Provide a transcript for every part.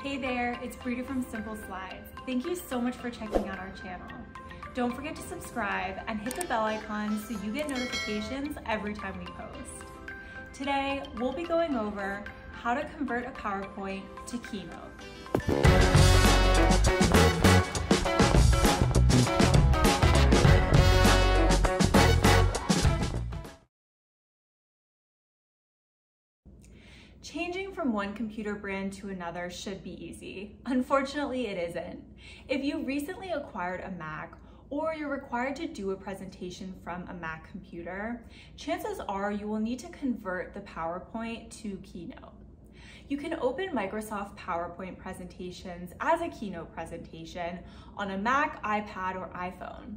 Hey there, it's Brita from Simple Slides. Thank you so much for checking out our channel. Don't forget to subscribe and hit the bell icon so you get notifications every time we post. Today, we'll be going over how to convert a PowerPoint to Keynote. Changing from one computer brand to another should be easy. Unfortunately, it isn't. If you recently acquired a Mac or you're required to do a presentation from a Mac computer, chances are you will need to convert the PowerPoint to Keynote. You can open Microsoft PowerPoint presentations as a Keynote presentation on a Mac, iPad, or iPhone.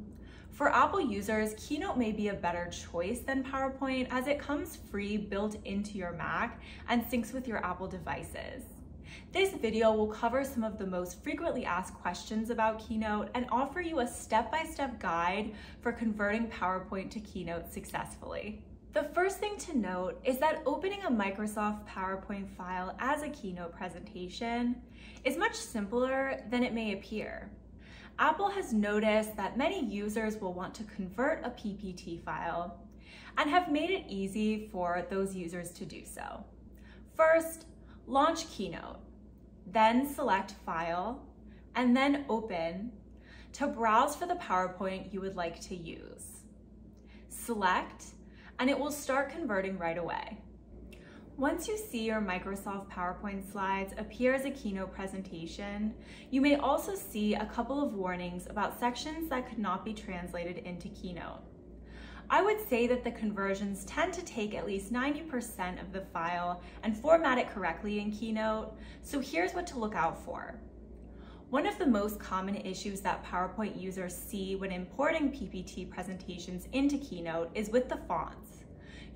For Apple users, Keynote may be a better choice than PowerPoint as it comes free built into your Mac and syncs with your Apple devices. This video will cover some of the most frequently asked questions about Keynote and offer you a step-by-step guide for converting PowerPoint to Keynote successfully. The first thing to note is that opening a Microsoft PowerPoint file as a Keynote presentation is much simpler than it may appear. Apple has noticed that many users will want to convert a PPT file and have made it easy for those users to do so. First, launch Keynote, then select File, and then Open to browse for the PowerPoint you would like to use. Select, and it will start converting right away. Once you see your Microsoft PowerPoint slides appear as a Keynote presentation, you may also see a couple of warnings about sections that could not be translated into Keynote. I would say that the conversions tend to take at least 90% of the file and format it correctly in Keynote, so here's what to look out for. One of the most common issues that PowerPoint users see when importing PPT presentations into Keynote is with the fonts.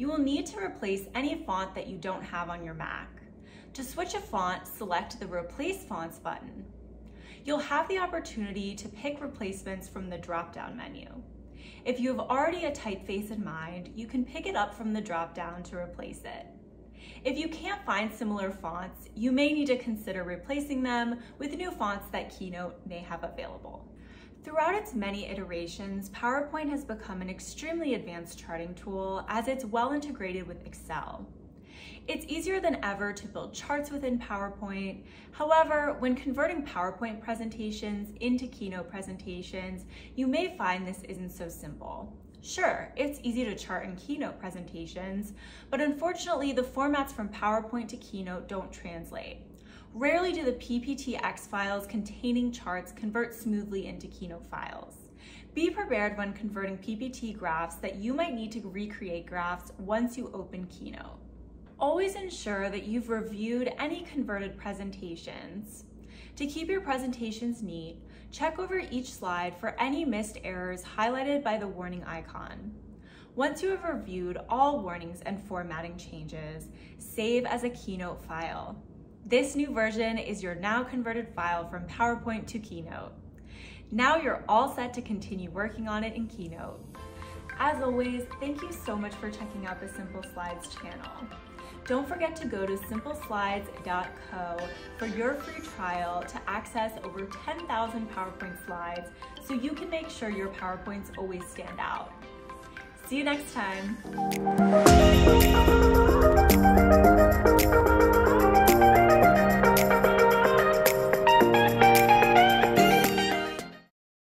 You will need to replace any font that you don't have on your Mac. To switch a font, select the Replace Fonts button. You'll have the opportunity to pick replacements from the drop-down menu. If you have already a typeface in mind, you can pick it up from the drop-down to replace it. If you can't find similar fonts, you may need to consider replacing them with new fonts that Keynote may have available. Throughout its many iterations, PowerPoint has become an extremely advanced charting tool as it's well integrated with Excel. It's easier than ever to build charts within PowerPoint. However, when converting PowerPoint presentations into Keynote presentations, you may find this isn't so simple. Sure, it's easy to chart in Keynote presentations, but unfortunately the formats from PowerPoint to Keynote don't translate. Rarely do the PPTX files containing charts convert smoothly into Keynote files. Be prepared when converting PPT graphs that you might need to recreate graphs once you open Keynote. Always ensure that you've reviewed any converted presentations. To keep your presentations neat, check over each slide for any missed errors highlighted by the warning icon. Once you have reviewed all warnings and formatting changes, save as a Keynote file. This new version is your now converted file from PowerPoint to Keynote. Now you're all set to continue working on it in Keynote. As always, thank you so much for checking out the Simple Slides channel. Don't forget to go to simpleslides.co for your free trial to access over 10,000 PowerPoint slides so you can make sure your PowerPoints always stand out. See you next time.